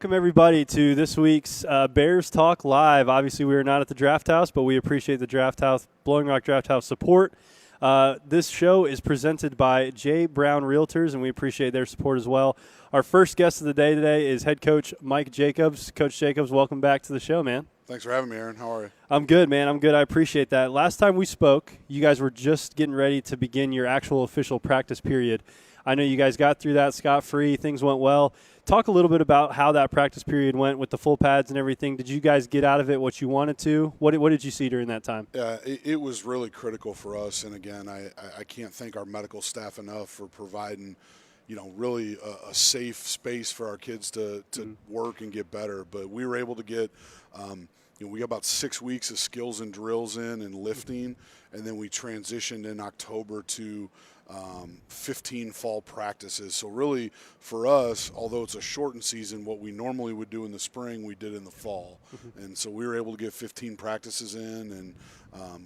Welcome, everybody, to this week's Bears Talk Live. Obviously, we are not at the Draft House, but we appreciate the Draft House, Blowing Rock Draft House support. This show is presented by J. Brown Realtors, and we appreciate their support as well. Our first guest of the day today is head coach Mike Jacobs. Coach Jacobs, welcome back to the show, man. Thanks for having me, Aaron. How are you? I'm good, man. I'm good. I appreciate that. Last time we spoke, you guys were just getting ready to begin your actual official practice period. I know you guys got through that scot-free. Things went well. Talk a little bit about how that practice period went with the full pads and everything. Did you guys get out of it what you wanted to? What did you see during that time? Yeah, it was really critical for us. And, again, I can't thank our medical staff enough for providing, really a safe space for our kids to work and get better. But we were able to get we got about 6 weeks of skills and drills in and lifting, and then we transitioned in October to 15 fall practices. So really for us, although it's a shortened season, what we normally would do in the spring, we did in the fall. And so we were able to get 15 practices in and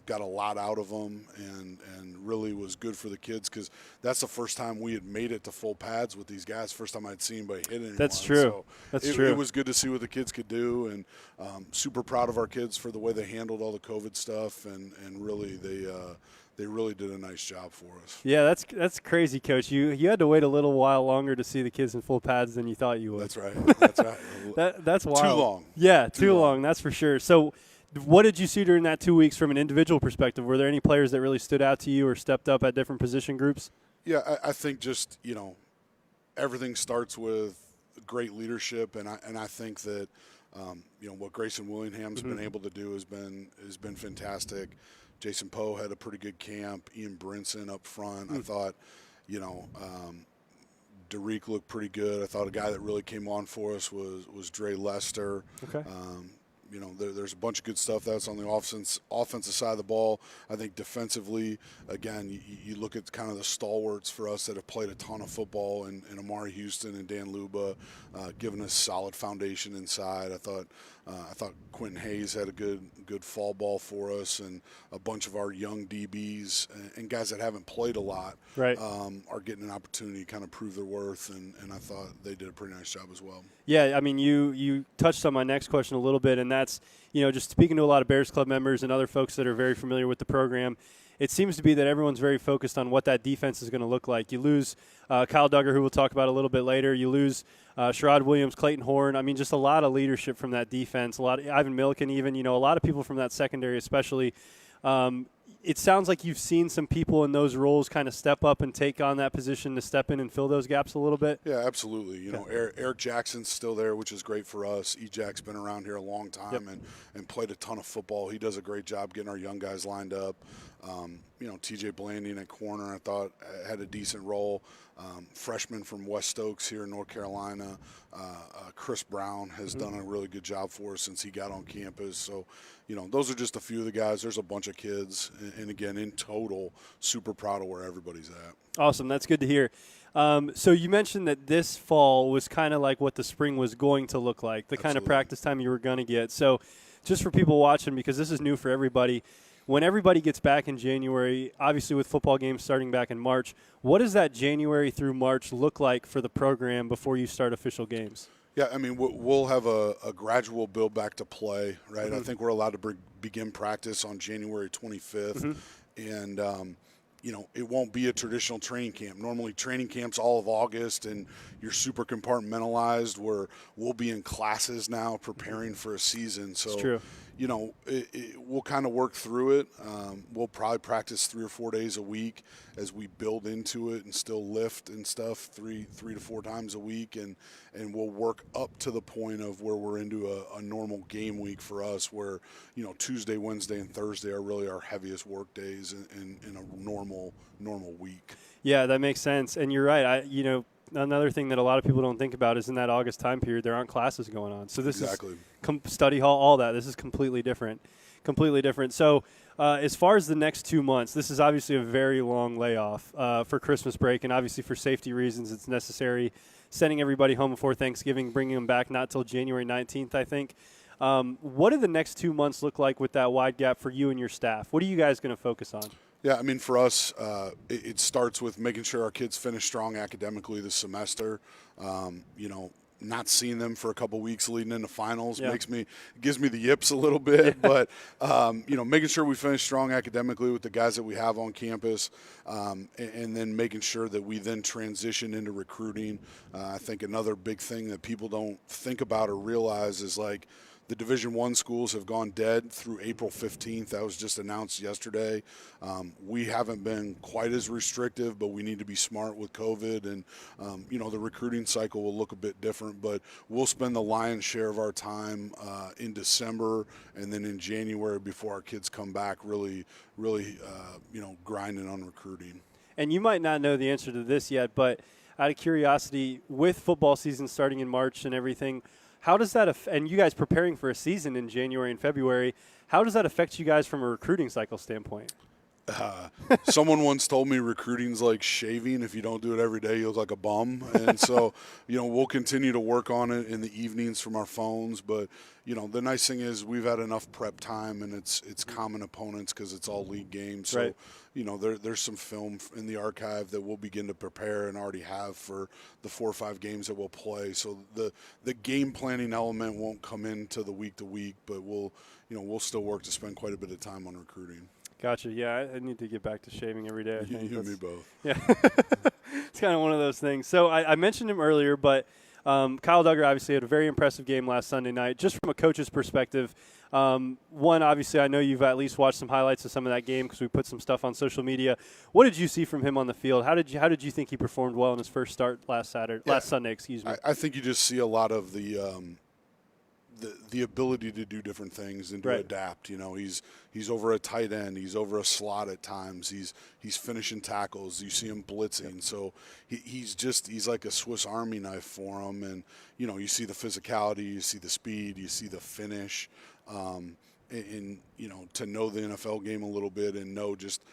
got a lot out of them, and really was good for the kids because that's the first time we had made it to full pads with these guys. First time I'd seen anybody hit anyone. That's true. So That's true. It was good to see what the kids could do, and super proud of our kids for the way they handled all the COVID stuff, and really they really did a nice job for us. Yeah, that's crazy, Coach. You had to wait a little while longer to see the kids in full pads than you thought you would. That's right. That's right. That's wild. Too long. Yeah, too long. That's for sure. So what did you see during that 2 weeks from an individual perspective? Were there any players that really stood out to you or stepped up at different position groups? Yeah, I think just, everything starts with great leadership, and I think that, what Grayson Willingham's been able to do has been fantastic. Jason Poe had a pretty good camp. Ian Brinson up front. I thought, Derek looked pretty good. I thought a guy that really came on for us was Dre Lester. Okay. There's a bunch of good stuff that's on the offensive side of the ball. I think defensively, again, you look at kind of the stalwarts for us that have played a ton of football, and Amari Houston and Dan Luba giving us solid foundation inside. I thought Quentin Hayes had a good fall ball for us, and a bunch of our young DBs and guys that haven't played a lot right. Are getting an opportunity to kind of prove their worth, and I thought they did a pretty nice job as well. Yeah, I mean, you touched on my next question a little bit, and that's, just speaking to a lot of Bears Club members and other folks that are very familiar with the program, it seems to be that everyone's very focused on what that defense is going to look like. You lose Kyle Duggar, who we'll talk about a little bit later. You lose Sherrod Williams, Clayton Horn. I mean, just a lot of leadership from that defense. A lot of Ivan Milliken, even. A lot of people from that secondary, especially. It sounds like you've seen some people in those roles kind of step up and take on that position to step in and fill those gaps a little bit. Yeah, absolutely. Eric Jackson's still there, which is great for us. E-Jack's been around here a long time and played a ton of football. He does a great job getting our young guys lined up. TJ Blanding at corner, I thought, had a decent role. Freshman from West Oaks here in North Carolina, Chris Brown has done a really good job for us since he got on campus. So, those are just a few of the guys. There's a bunch of kids. And again, in total, super proud of where everybody's at. Awesome. That's good to hear. So you mentioned that this fall was kind of like what the spring was going to look like, the kind of practice time you were going to get. So just for people watching, because this is new for everybody, when everybody gets back in January, obviously with football games starting back in March, what does that January through March look like for the program before you start official games? Yeah, I mean, we'll have a gradual build back to play, right? I think we're allowed to begin practice on January 25th, and it won't be a traditional training camp. Normally training camp's all of August, and you're super compartmentalized, where we'll be in classes now preparing for a season. So, it's true. We'll kind of work through it. We'll probably practice 3 or 4 days a week as we build into it and still lift and stuff 3 to 4 times a week. And we'll work up to the point of where we're into a normal game week for us, where, Tuesday, Wednesday, and Thursday are really our heaviest work days in a normal week. Yeah, that makes sense. And you're right. Another thing that a lot of people don't think about is in that August time period, there aren't classes going on. So this is study hall, all that. This is completely different. So as far as the next 2 months, this is obviously a very long layoff for Christmas break, and obviously for safety reasons it's necessary. Sending everybody home before Thanksgiving, bringing them back not till January 19th, I think. What do the next 2 months look like with that wide gap for you and your staff? What are you guys going to focus on? Yeah, I mean, for us, it starts with making sure our kids finish strong academically this semester. not seeing them for a couple weeks leading into finals gives me the yips a little bit. But making sure we finish strong academically with the guys that we have on campus, and then making sure that we then transition into recruiting. I think another big thing that people don't think about or realize is like, the Division I schools have gone dead through April 15th. That was just announced yesterday. We haven't been quite as restrictive, but we need to be smart with COVID. And, the recruiting cycle will look a bit different. But we'll spend the lion's share of our time in December and then in January before our kids come back really grinding on recruiting. And you might not know the answer to this yet, but out of curiosity, with football season starting in March and everything, how does that and you guys preparing for a season in January and February, how does that affect you guys from a recruiting cycle standpoint? Someone once told me recruiting's like shaving. If you don't do it every day, you look like a bum. And so, we'll continue to work on it in the evenings from our phones. But, the nice thing is we've had enough prep time, and it's common opponents because it's all league games. So, right. There's some film in the archive that we'll begin to prepare and already have for the 4 or 5 games that we'll play. So the game planning element won't come into the week to week, but we'll still work to spend quite a bit of time on recruiting. Gotcha. Yeah, I need to get back to shaving every day. I think. You and me both. Yeah. It's kind of one of those things. So I mentioned him earlier, but Kyle Duggar obviously had a very impressive game last Sunday night. Just from a coach's perspective, one, obviously I know you've at least watched some highlights of some of that game because we put some stuff on social media. What did you see from him on the field? How did you think he performed well in his first start last Sunday, excuse me? I think you just see a lot of the ability to do different things and to adapt. He's over a tight end, he's over a slot at times, he's finishing tackles, you see him blitzing. So he's like a Swiss Army knife for him. And you see the physicality, you see the speed, you see the finish. And to know the NFL game a little bit and know just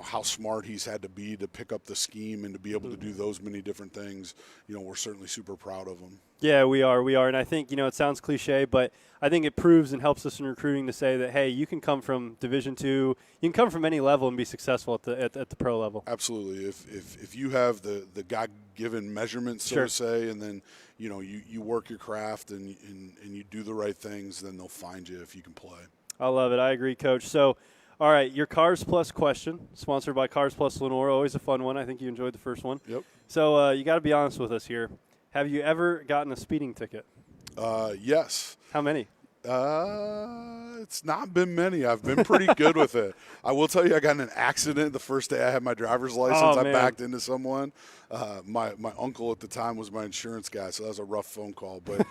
how smart he's had to be to pick up the scheme and to be able to do those many different things, we're certainly super proud of him. Yeah, we are. And I think, it sounds cliche, but I think it proves and helps us in recruiting to say that, hey, you can come from Division II, you can come from any level and be successful at the pro level. Absolutely. If you have the God-given measurements, so to say, and then, you work your craft and you do the right things, then they'll find you if you can play. I love it. I agree, Coach. So, all right, your Cars Plus question, sponsored by Cars Plus Lenoir. Always a fun one. I think you enjoyed the first one. Yep. So you got to be honest with us here. Have you ever gotten a speeding ticket? Yes. How many? It's not been many. I've been pretty good with it. I will tell you, I got in an accident the first day I had my driver's license. I backed into someone. My uncle at the time was my insurance guy, so that was a rough phone call. But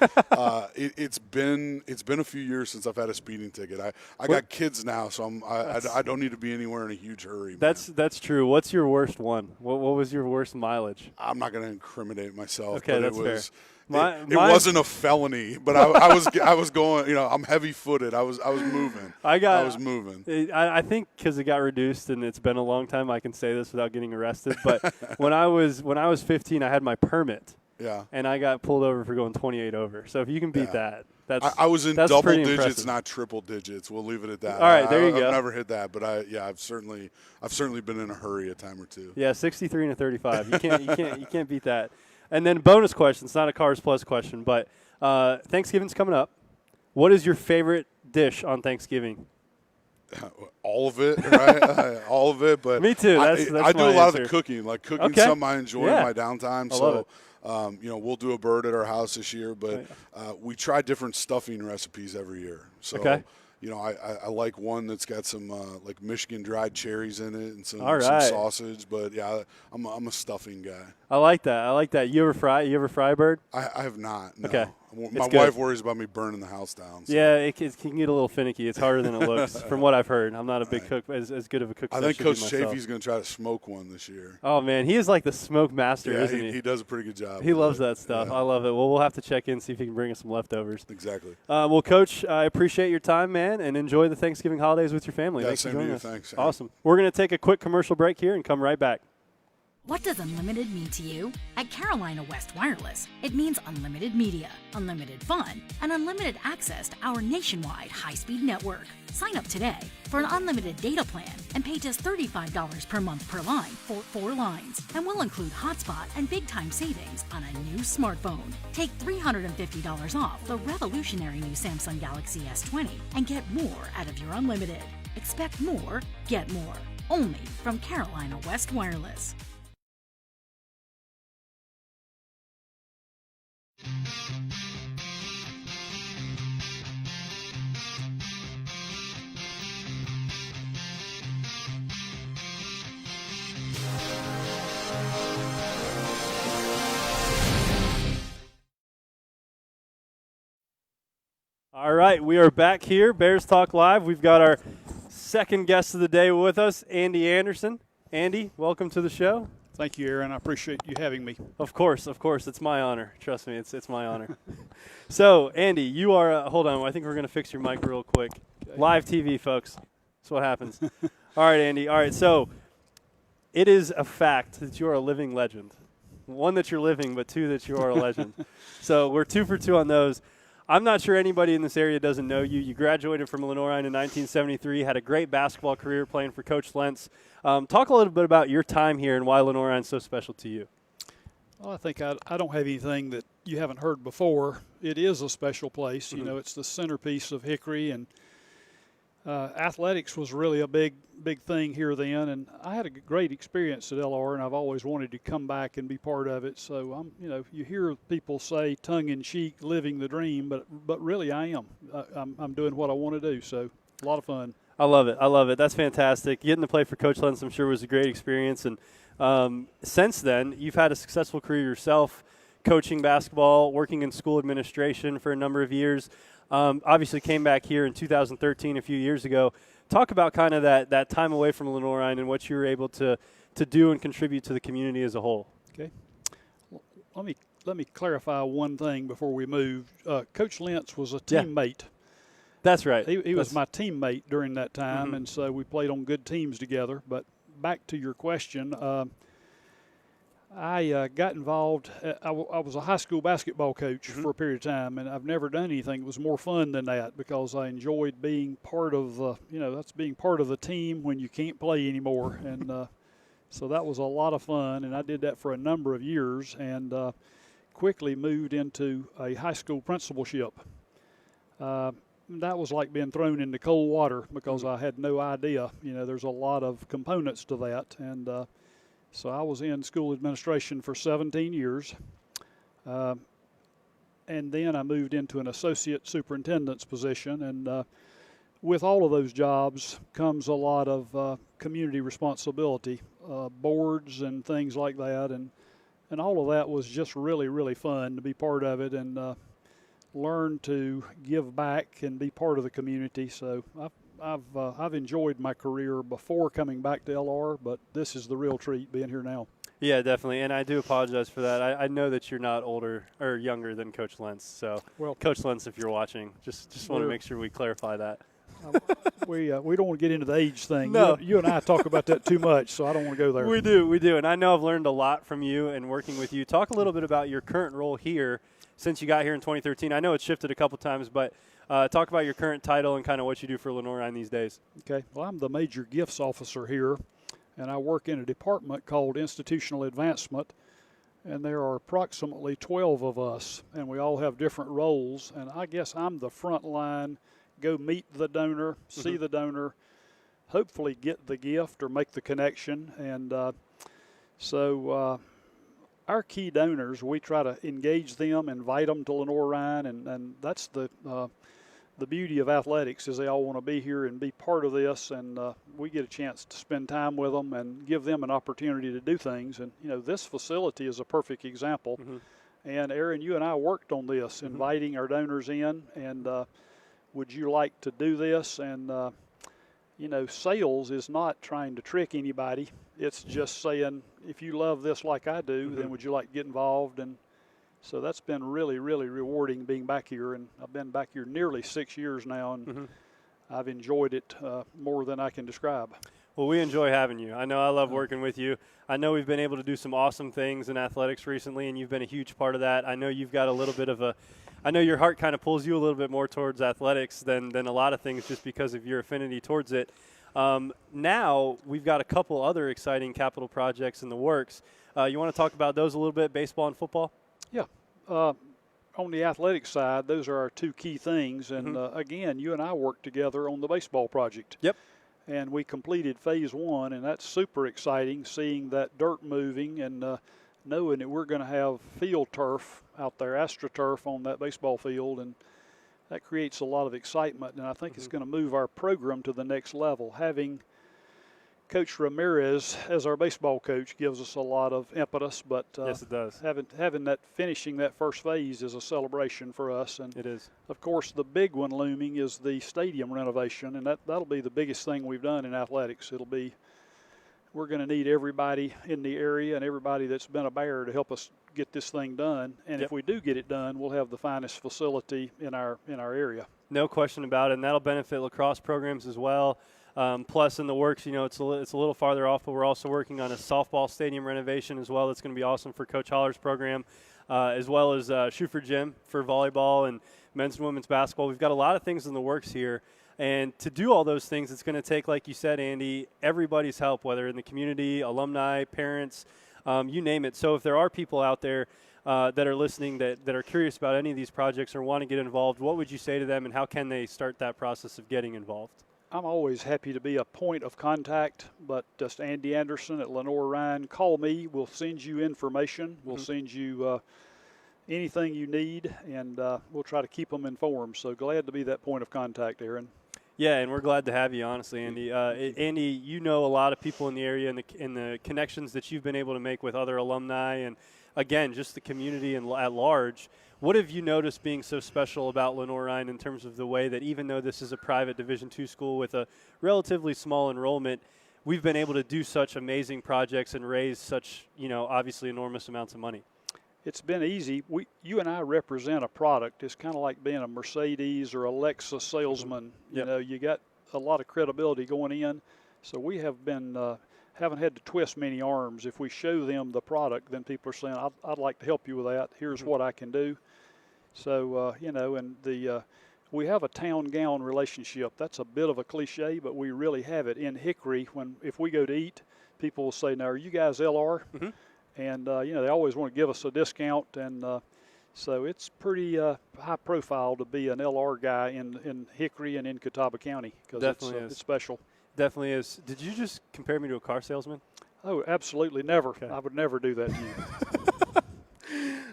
it's been a few years since I've had a speeding ticket. I got kids now, so I don't need to be anywhere in a huge hurry. That's true. What's your worst one? What was your worst mileage? I'm not going to incriminate myself. Okay, but that's it was, fair. It wasn't a felony, but I was going. I'm heavy-footed. I was moving. I was moving. I think because it got reduced and it's been a long time, I can say this without getting arrested. But when I was 15, I had my permit. Yeah. And I got pulled over for going 28 over. So if you can beat that, I was in double digits, impressive. Not triple digits. We'll leave it at that. All right, there you go. I've never hit that, but I've certainly been in a hurry a time or two. Yeah, 63 and a 35. You can't beat that. And then bonus question. It's not a Cars Plus question, but Thanksgiving's coming up. What is your favorite dish on Thanksgiving? All of it, right? All of it. But me too. That's I do my a lot answer. of the cooking. Like cooking's something I enjoy in my downtime. I love it. We'll do a bird at our house this year, but we try different stuffing recipes every year. So, I like one that's got some like Michigan dried cherries in it and some sausage. But I'm a stuffing guy. I like that. You ever fry a bird? I have not. No. Okay. My wife worries about me burning the house down. So. Yeah, it can get a little finicky. It's harder than it looks, from what I've heard. I'm not a big cook, as good of a cook as I think Coach Chafee's going to try to smoke one this year. Oh, man. He is like the smoke master, isn't he? He does a pretty good job. He loves that stuff. Yeah. I love it. Well, we'll have to check in, see if he can bring us some leftovers. Exactly. Well, Coach, I appreciate your time, man, and enjoy the Thanksgiving holidays with your family. Yeah, Thanks for same to joining you. us. Thanks. Awesome. We're going to take a quick commercial break here and come right back. What does unlimited mean to you? At Carolina West Wireless, it means unlimited media, unlimited fun, and unlimited access to our nationwide high-speed network. Sign up today for an unlimited data plan and pay just $35 per month per line for 4 lines, and we'll include hotspot and big-time savings on a new smartphone. Take $350 off the revolutionary new Samsung Galaxy S20 and get more out of your unlimited. Expect more, get more. Only from Carolina West Wireless. All right, we are back here, Bears Talk Live. We've got our second guest of the day with us, Andy Anderson. Andy, welcome to the show. Thank you, Aaron. I appreciate you having me. Of course. It's my honor. Trust me, it's my honor. So, Andy, you are hold on. I think we're going to fix your mic real quick. Okay. Live TV, folks. That's what happens. All right, Andy. All right, so it is a fact that you are a living legend. One, that you're living, but two, that you are a legend. So we're 2 for 2 on those. I'm not sure anybody in this area doesn't know you. You graduated from Lenoir-Rhyne in 1973, had a great basketball career playing for Coach Lentz. Talk a little bit about your time here and why Lenoir-Rhyne is so special to you. Well, I think I don't have anything that you haven't heard before. It is a special place. Mm-hmm. You know, it's the centerpiece of Hickory, and athletics was really a big thing here then. And I had a great experience at LR, and I've always wanted to come back and be part of it. So you hear people say tongue-in-cheek, living the dream, but really I am. I'm doing what I want to do. So a lot of fun. I love it. That's fantastic. Getting to play for Coach Lentz, I'm sure, was a great experience. And since then, you've had a successful career yourself, coaching basketball, working in school administration for a number of years. Obviously came back here in 2013, a few years ago. Talk about kind of that time away from Lenoir-Rhyne and what you were able to do and contribute to the community as a whole. Okay. Well, let me clarify one thing before we move. Coach Lentz was a teammate. Yeah. That's right. He was my teammate during that time, mm-hmm. and so we played on good teams together. But back to your question, I got involved. I was a high school basketball coach mm-hmm. for a period of time, and I've never done anything that was more fun than that because I enjoyed being part of that's being part of the team when you can't play anymore. And so that was a lot of fun, and I did that for a number of years and quickly moved into a high school principalship. That was like being thrown into cold water because I had no idea. There's a lot of components to that, and so I was in school administration for 17 years, and then I moved into an associate superintendent's position. And with all of those jobs comes a lot of community responsibility, boards and things like that, and all of that was just really, really fun to be part of it and learn to give back and be part of the community. So I've enjoyed my career before coming back to LR, but this is the real treat being here now. Yeah, definitely, and I do apologize for that. I know that you're not older or younger than Coach Lentz, so Coach Lentz, if you're watching, just want to make sure we clarify that. We don't want to get into the age thing. No. You and I talk about that too much, so I don't want to go there. We do, and I know I've learned a lot from you and working with you. Talk a little bit about your current role here since you got here in 2013. I know it's shifted a couple times, but talk about your current title and kind of what you do for Lenoir-Rhyne these days. Okay. Well, I'm the major gifts officer here, and I work in a department called Institutional Advancement, and there are approximately 12 of us, and we all have different roles, and I guess I'm the front line, go meet the donor, see mm-hmm. the donor, hopefully get the gift or make the connection, and so our key donors, we try to engage them, invite them to Lenoir-Rhyne, and that's the beauty of athletics is they all want to be here and be part of this, and we get a chance to spend time with them and give them an opportunity to do things. And, this facility is a perfect example. Mm-hmm. And, Aaron, you and I worked on this, mm-hmm. inviting our donors in, and would you like to do this? And, sales is not trying to trick anybody. It's just saying, if you love this like I do, mm-hmm. then would you like to get involved? And so that's been really, really rewarding being back here. And I've been back here nearly 6 years now, and mm-hmm. I've enjoyed it more than I can describe. Well, we enjoy having you. I know I love working with you. I know we've been able to do some awesome things in athletics recently, and you've been a huge part of that. I know you've got a little bit of I know your heart kind of pulls you a little bit more towards athletics than a lot of things just because of your affinity towards it. Now we've got a couple other exciting capital projects in the works. You want to talk about those a little bit, baseball and football? Yeah. On the athletic side, those are our two key things. And, again, you and I worked together on the baseball project. Yep. And we completed phase 1, and that's super exciting, seeing that dirt moving and knowing that we're going to have field turf out there, AstroTurf on that baseball field, and that creates a lot of excitement. And I think it's going to move our program to the next level. Having Coach Ramirez as our baseball coach gives us a lot of impetus, but yes, it does. Having that finishing that first phase is a celebration for us. And it is. Of course, the big one looming is the stadium renovation, and that'll be the biggest thing we've done in athletics. We're going to need everybody in the area and everybody that's been a bear to help us get this thing done. And if we do get it done, we'll have the finest facility in our area. No question about it, and that'll benefit lacrosse programs as well. Plus, in the works, it's a little farther off, but we're also working on a softball stadium renovation as well. That's going to be awesome for Coach Holler's program, as well as Schufer Gym for volleyball and men's and women's basketball. We've got a lot of things in the works here. And to do all those things, it's going to take, like you said, Andy, everybody's help, whether in the community, alumni, parents, you name it. So if there are people out there that are listening that are curious about any of these projects or want to get involved, what would you say to them, and how can they start that process of getting involved? I'm always happy to be a point of contact, but just Andy Anderson at Lenoir-Rhyne. Call me. We'll send you information. We'll send you anything you need, and we'll try to keep them informed. So glad to be that point of contact, Aaron. Yeah, and we're glad to have you, honestly, Andy. Andy, you know a lot of people in the area and the connections that you've been able to make with other alumni and, again, just the community at large. What have you noticed being so special about Lenoir-Rhyne in terms of the way that even though this is a private Division II school with a relatively small enrollment, we've been able to do such amazing projects and raise such, obviously enormous amounts of money? It's been easy. You and I represent a product. It's kind of like being a Mercedes or a Lexus salesman. Yep. You got a lot of credibility going in. So we have been haven't had to twist many arms. If we show them the product, then people are saying, I'd like to help you with that. Here's what I can do. So, we have a town-gown relationship. That's a bit of a cliche, but we really have it. In Hickory, if we go to eat, people will say, now, are you guys LR? Mm-hmm. And, they always want to give us a discount. And so it's pretty high profile to be an LR guy in Hickory and in Catawba County because it's special. Definitely is. Did you just compare me to a car salesman? Oh, absolutely never. Okay. I would never do that to you.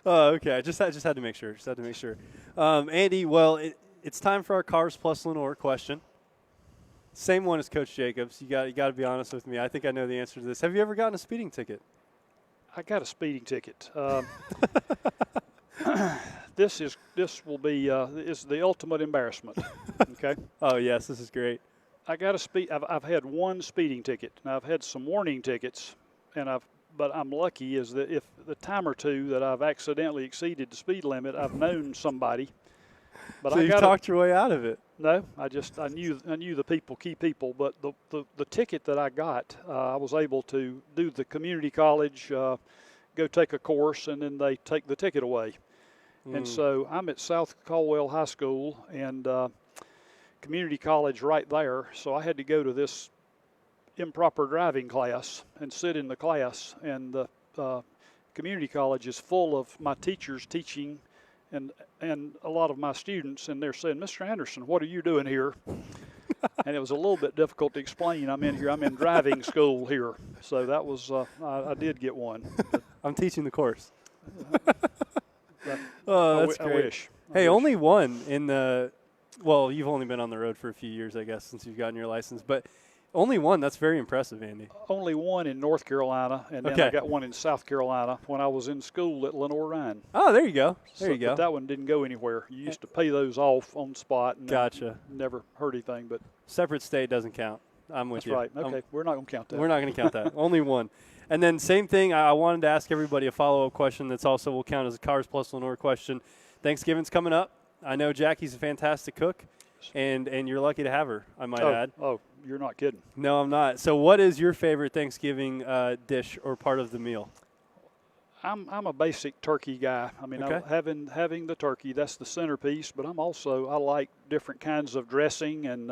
Oh, okay. I just had to make sure. Andy, well, it's time for our Cars Plus Lenore question. Same one as Coach Jacobs. You got to be honest with me. I think I know the answer to this. Have you ever gotten a speeding ticket? I got a speeding ticket. This will be is the ultimate embarrassment. Okay. Oh yes, this is great. I got I've had one speeding ticket. Now I've had some warning tickets, but I'm lucky is that if the time or two that I've accidentally exceeded the speed limit, I've known somebody. But so you talked your way out of it. No, I knew the key people. But the ticket that I got, I was able to do the community college, go take a course, and then they take the ticket away. And so I'm at South Caldwell High School and community college right there. So I had to go to this improper driving class and sit in the class. And the community college is full of my teachers teaching and a lot of my students, and they're saying, Mr. Anderson, what are you doing here? And it was a little bit difficult to explain. I'm in driving school here. So that was, I did get one. I'm teaching the course. Oh, that's great. I wish. Only one in well, you've only been on the road for a few years, I guess, since you've gotten your license, but only one. That's very impressive, Andy. Only one in North Carolina, and then I got one in South Carolina when I was in school at Lenoir-Rhyne. Oh, there you go. There you go. But that one didn't go anywhere. You used to pay those off on the spot. And gotcha. Never heard anything. But separate state doesn't count. I'm with you. That's right. Okay, we're not going to count that. We're not going to count that. Only one. And then same thing, I wanted to ask everybody a follow-up question that's also will count as a Cars Plus Lenore question. Thanksgiving's coming up. I know Jackie's a fantastic cook. and you're lucky to have her, I might add. Oh, you're not kidding. No, I'm not. So what is your favorite Thanksgiving dish or part of the meal? I'm a basic turkey guy. I mean, Okay. having the turkey, that's the centerpiece. But I like different kinds of dressing, and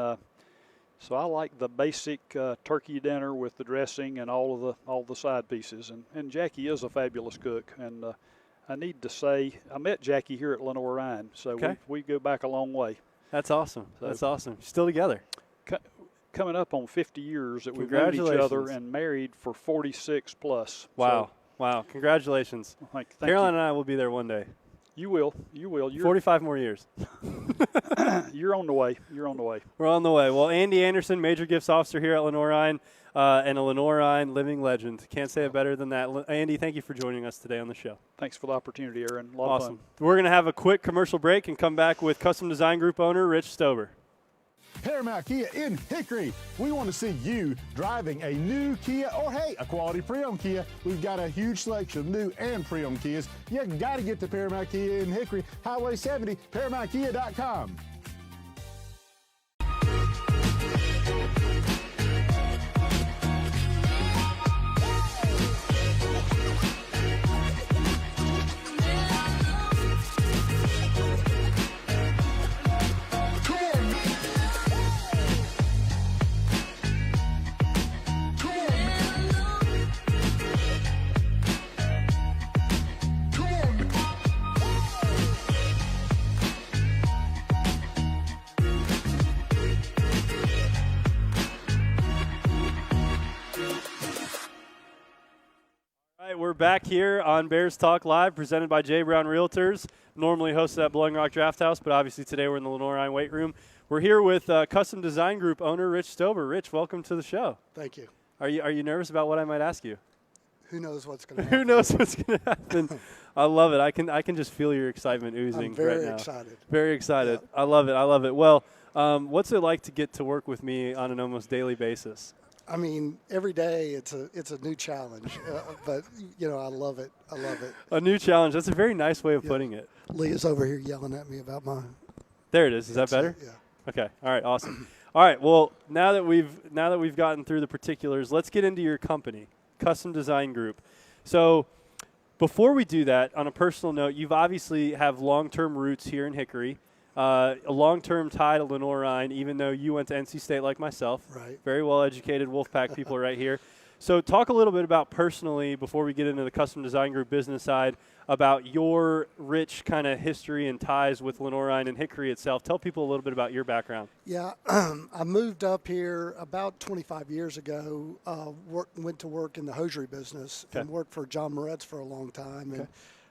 so I like the basic turkey dinner with the dressing and all the side pieces. And Jackie is a fabulous cook. And I need to say, I met Jackie here at Lenoir-Rhyne, so Okay. we go back a long way. That's awesome. So- That's awesome. Still together. Coming up on 50 years that we've known each other Congratulations. and married for 46 plus. Wow. Wow. Congratulations. So, thank Caroline you. and I will be there one day. You will. You're 45 more years. you're on the way. You're on the way. We're on the way. Well, Andy Anderson, Major Gifts Officer here at Lenoir-Rhyne, and a Lenoir-Rhyne living legend. Can't say it better than that. Andy, thank you for joining us today on the show. Thanks for the opportunity, Aaron. A lot of Awesome. fun. We're going to have a quick commercial break and come back with Custom Design Group owner Rich Stober. Paramount Kia in Hickory. We want to see you driving a new Kia or, hey, a quality pre-owned Kia. We've got a huge selection of new and pre-owned Kias. You got to get to Paramount Kia in Hickory, Highway 70, ParamountKia.com. All right, we're back here on Bears Talk Live, presented by J. Brown Realtors, normally hosted at Blowing Rock Draft House, but obviously today we're in the Lenoir-Rhyne weight room. We're here with Custom Design Group owner Rich Stober. Rich, welcome to the show. Thank you. Are you nervous about what I might ask you? Who knows what's going to happen? Who knows what's going to happen? I love it. I can just feel your excitement oozing I'm very right now. excited. Very excited. Yeah. I love it. I love it. Well, what's it like to get to work with me on an almost daily basis? I mean, every day it's a new challenge, but you know I love it. I love it. A new challenge. That's a very nice way of putting it. Leah's over here yelling at me about my. There it is. Is that better? Yeah. Okay. All right. Awesome. All right. Well, now that we've gotten through the particulars, let's get into your company, Custom Design Group. So, before we do that, on a personal note, you've obviously have long-term roots here in Hickory, a long-term tie to Lenoir-Rhyne, even though you went to NC State like myself. Right. Very well-educated Wolfpack people right here. So, talk a little bit about personally, before we get into the Custom Design Group business side, about your rich kind of history and ties with Lenoir-Rhyne and Hickory itself. Tell people a little bit about your background. Yeah, I moved up here about 25 years ago. Went to work in the hosiery business and worked for John Moretz for a long time, and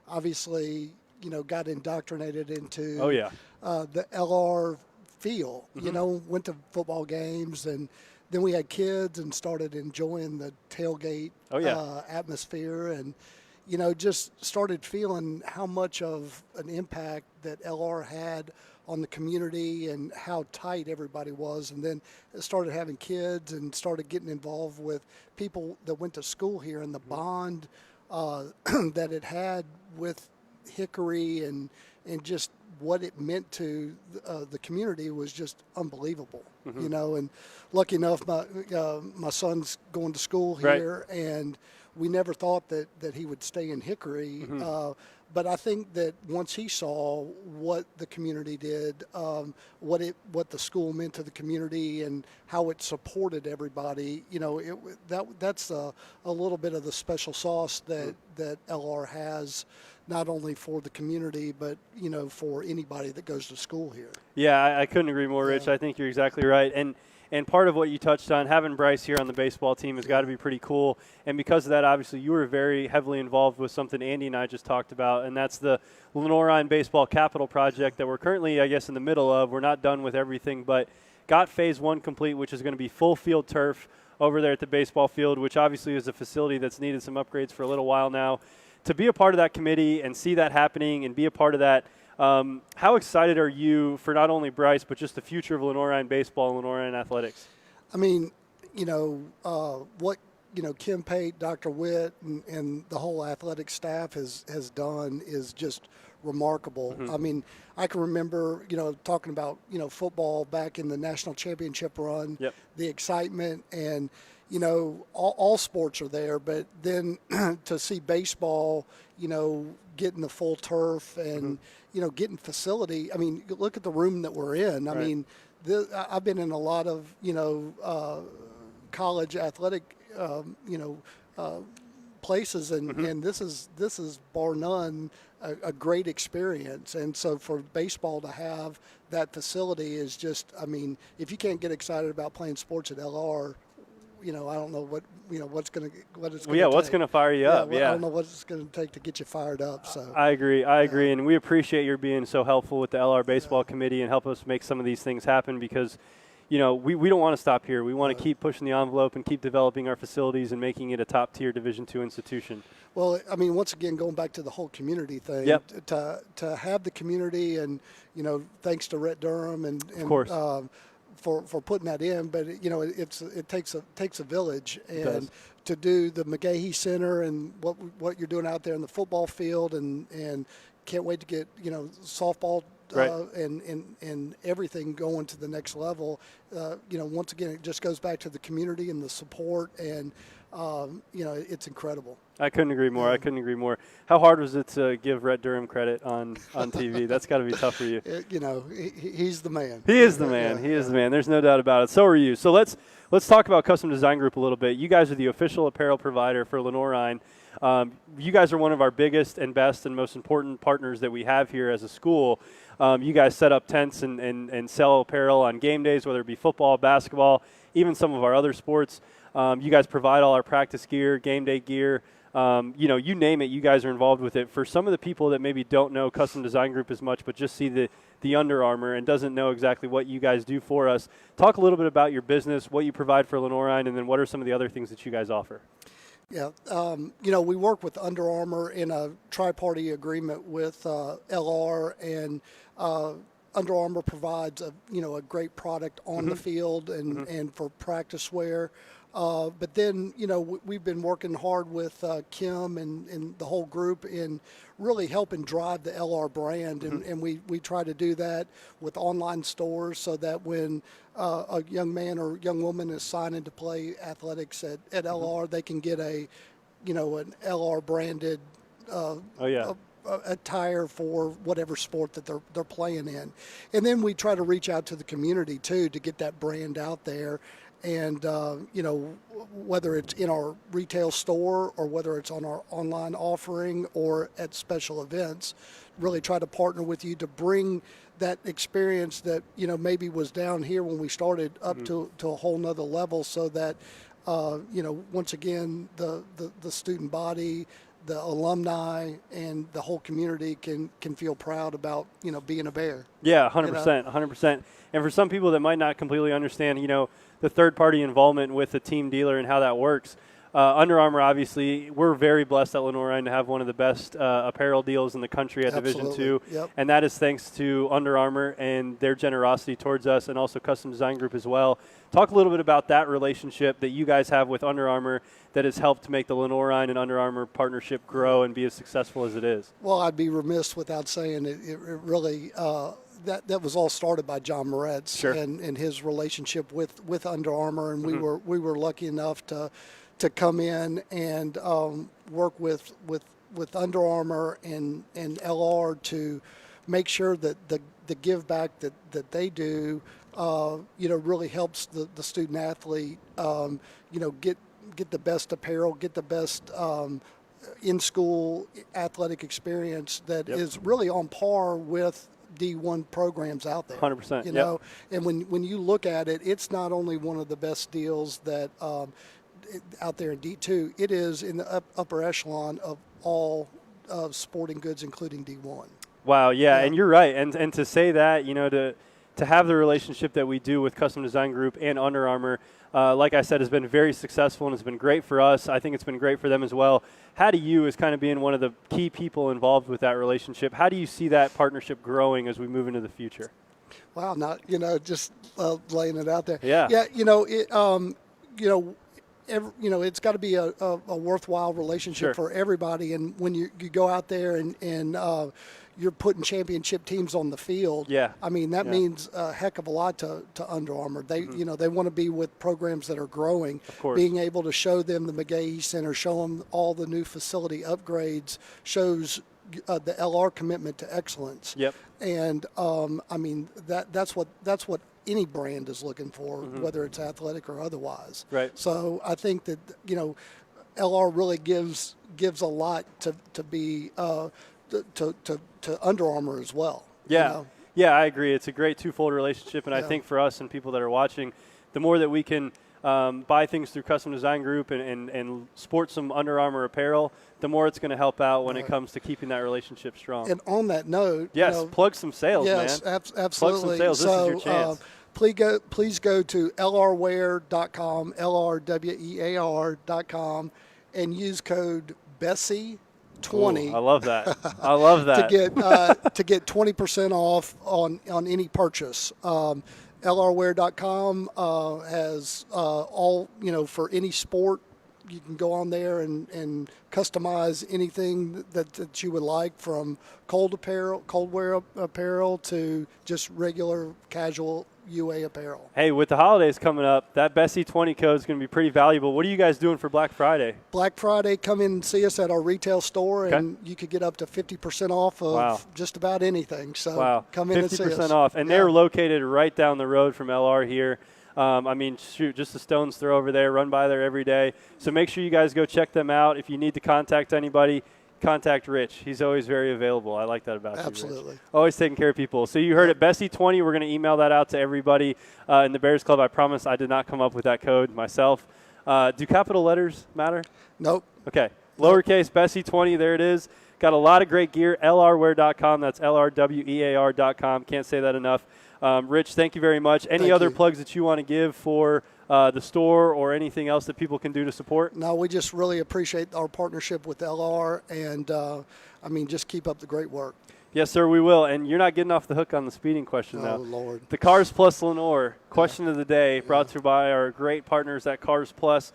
obviously, you know, got indoctrinated into the LR feel. You know, went to football games, and then we had kids and started enjoying the tailgate atmosphere, and you know, just started feeling how much of an impact that LR had on the community and how tight everybody was. And then started having kids and started getting involved with people that went to school here, and the bond that it had with Hickory and just what it meant to the community was just unbelievable, you know. And lucky enough, my son's going to school here, and we never thought that he would stay in Hickory. But I think that once he saw what the community did, what the school meant to the community, and how it supported everybody, you know, that's a little bit of the special sauce that LR has, not only for the community, but you know, for anybody that goes to school here. Yeah, I couldn't agree more, Rich. I think you're exactly right. And part of what you touched on, having Bryce here on the baseball team has got to be pretty cool. And because of that, obviously, you were very heavily involved with something Andy and I just talked about, and that's the Lenoir-Rhyne Baseball Capital Project that we're currently, I guess, in the middle of. We're not done with everything, but got Phase 1 complete, which is going to be full field turf over there at the baseball field, which obviously is a facility that's needed some upgrades for a little while now. To be a part of that committee and see that happening and be a part of that, how excited are you for not only Bryce, but just the future of Lenoir-Rhyne baseball and Lenoir-Rhyne athletics? I mean, you know, what, you know, Kim Pate, Dr. Witt, and the whole athletic staff has done is just remarkable. I mean, I can remember, talking about, football back in the national championship run, the excitement, and, all sports are there, but then to see baseball, getting the full turf and, getting facility. I mean, look at the room that we're in. I mean, I've been in a lot of, college athletic, places, and this is bar none a great experience. And so for baseball to have that facility is just, I mean, if you can't get excited about playing sports at LR, I don't know what it's going to take. What's going to fire you up? I don't know what it's going to take to get you fired up. So I agree, and we appreciate your being so helpful with the LR baseball committee and help us make some of these things happen, because we don't want to stop here. We want to keep pushing the envelope and keep developing our facilities and making it a top-tier Division II institution. Well, I mean, once again, going back to the whole community thing, to have the community, and thanks to Rhett Durham and of course. For putting that in, but it takes a village, and to do the McGeachy Center and what you're doing out there in the football field, and can't wait to get softball. And everything going to the next level. Once again, it just goes back to the community and the support, and it's incredible. I couldn't agree more. I couldn't agree more. How hard was it to give Rhett Durham credit on TV? That's got to be tough for you. He's the man. He is the man. He is the man. There's no doubt about it. So are you. So let's talk about Custom Design Group a little bit. You guys are the official apparel provider for Lenoir-Rhyne. You guys are one of our biggest and best and most important partners that we have here as a school. You guys set up tents and sell apparel on game days, whether it be football, basketball, even some of our other sports. You guys provide all our practice gear, game day gear. You name it, you guys are involved with it. For some of the people that maybe don't know Custom Design Group as much, but just see the Under Armour and doesn't know exactly what you guys do for us, talk a little bit about your business, what you provide for Lenoir-Rhyne, and then what are some of the other things that you guys offer? Yeah, we work with Under Armour in a tri-party agreement with LR, and Under Armour provides a great product on the field and for practice wear. But then, we've been working hard with Kim and the whole group in really helping drive the LR brand. And we try to do that with online stores, so that when a young man or young woman is signing to play athletics at LR, they can get an LR branded attire for whatever sport that they're playing in. And then we try to reach out to the community too, to get that brand out there. And, whether it's in our retail store or whether it's on our online offering or at special events, really try to partner with you to bring that experience that, maybe was down here when we started up to a whole nother level, so that, once again, the student body, the alumni, and the whole community can feel proud about, being a Bear. Yeah, 100%, 100%. And for some people that might not completely understand, the third-party involvement with the team dealer and how that works, Under Armour, obviously, we're very blessed at Lenoir-Rhyne to have one of the best apparel deals in the country at Division II. Yep. And that is thanks to Under Armour and their generosity towards us, and also Custom Design Group as well. Talk a little bit about that relationship that you guys have with Under Armour that has helped make the Lenoir-Rhyne and Under Armour partnership grow and be as successful as it is. Well, I'd be remiss without saying it really that was all started by John Moretz and his relationship with Under Armour, and we were lucky enough to come in and work with Under Armour and LR to make sure that the give back that they do really helps the student athlete get the best apparel, get the best in-school athletic experience that is really on par with D1 programs out there. 100%. And when you look at it, it's not only one of the best deals that out there in D2, it is in the upper echelon of all sporting goods, including D1. Wow, yeah, and you're right. And to say that, to have the relationship that we do with Custom Design Group and Under Armour, like I said, has been very successful, and it's been great for us. I think it's been great for them as well. How do you, as kind of being one of the key people involved with that relationship, how do you see that partnership growing as we move into the future? Wow, just laying it out there. Yeah. Yeah, it's got to be a worthwhile relationship for everybody. And when you go out there and you're putting championship teams on the field, I mean, that means a heck of a lot to Under Armour. They, they want to be with programs that are growing. Of course. Being able to show them the McGeachy Center, show them all the new facility upgrades, shows the LR commitment to excellence. Yep. And I mean, that's what any brand is looking for, whether it's athletic or otherwise. Right. So I think that LR really gives a lot to be to Under Armour as well. Yeah. Yeah, I agree. It's a great twofold relationship, and I think for us and people that are watching, the more that we can buy things through Custom Design Group and sport some Under Armour apparel, the more it's going to help out when it comes to keeping that relationship strong. And on that note, plug some sales, man. Yes, absolutely. Plug some sales. This is your chance. Please go to lrwear.com, lrwear.com, and use code Bessie20. I love that. I love that. to get 20% off on any purchase. LRwear.com has all, for any sport. You can go on there and customize anything that you would like, from cold wear apparel to just regular casual UA apparel. Hey, with the holidays coming up, that Bessie20 code is going to be pretty valuable. What are you guys doing for Black Friday? Black Friday, come in and see us at our retail store, and you could get up to 50% off of just about anything. So come in and see us. 50% off. And they're located right down the road from LR here. I mean, shoot, just a stone's throw over there. Run by there every day. So make sure you guys go check them out. If you need to contact anybody, contact Rich. He's always very available. I like that about you, Rich. Always taking care of people. So you heard it, Bessie20. We're going to email that out to everybody in the Bears Club. I promise I did not come up with that code myself. Do capital letters matter? Nope. Okay. Lowercase Bessie20, there it is. Got a lot of great gear. LRwear.com. That's LRWEAR.com. Can't say that enough. Rich, thank you very much. Any other plugs that you want to give for the store or anything else that people can do to support? No, we just really appreciate our partnership with LR, and just keep up the great work. Yes, sir, we will. And you're not getting off the hook on the speeding question now. Oh, Lord. The Cars Plus Lenore question of the day, brought to you by our great partners at Cars Plus.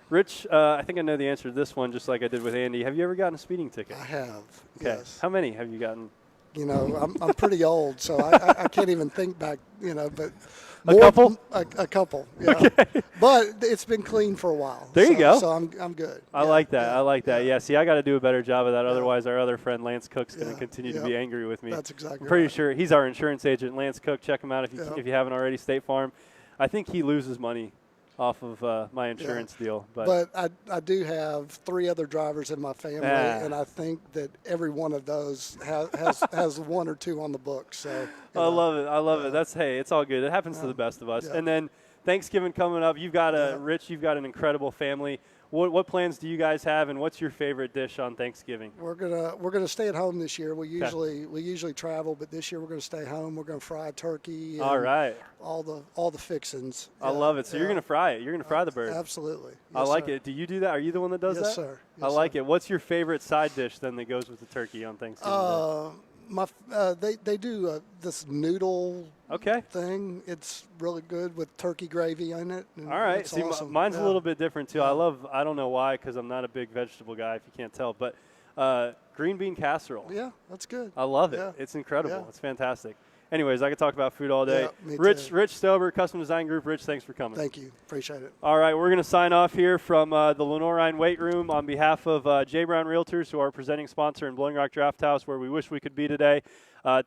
Rich, I think I know the answer to this one, just like I did with Andy. Have you ever gotten a speeding ticket? I have. Okay. Yes. How many have you gotten? I'm pretty old, so I can't even think back, but a couple? A couple, yeah. Okay. But it's been clean for a while. There you go. So I'm good. I like that. I like that. Yeah, see, I got to do a better job of that. Otherwise, our other friend, Lance Cook's going to continue to be angry with me. That's exactly I'm pretty sure he's our insurance agent. Lance Cook, check him out if you haven't already, State Farm. I think he loses money off of my insurance deal. But I do have 3 other drivers in my family, and I think that every one of those has 1 or 2 on the books. So I love it. I love it. It's all good. It happens to the best of us. And then Thanksgiving coming up. You've got Rich, you've got an incredible family. What plans do you guys have, and what's your favorite dish on Thanksgiving? We're gonna stay at home this year. We usually travel, but this year we're gonna stay home. We're gonna fry turkey. All right. All the fixins. I love it. So you're gonna fry it. You're gonna fry the bird. Absolutely. Yes, I like it. Do you do that? Are you the one that does that? Yes, sir. I like it. What's your favorite side dish then that goes with the turkey on Thanksgiving? They do this noodle thing. It's really good with turkey gravy in it. All right. See, awesome. Mine's a little bit different too. I don't know why, because I'm not a big vegetable guy, if you can't tell, but green bean casserole. Yeah, that's good. I love it. Yeah. It's incredible. Yeah. It's fantastic. Anyways, I could talk about food all day. Yeah, Rich Stober, Custom Design Group. Rich, thanks for coming. Thank you. Appreciate it. All right, we're going to sign off here from the Lenoir-Rhyne weight room on behalf of J. Brown Realtors, who are our presenting sponsor in Blowing Rock Draft House, where we wish we could be today.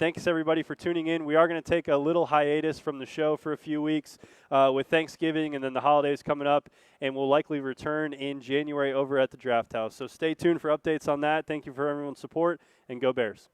Thanks, everybody, for tuning in. We are going to take a little hiatus from the show for a few weeks with Thanksgiving and then the holidays coming up, and we'll likely return in January over at the Draft House. So stay tuned for updates on that. Thank you for everyone's support, and go Bears.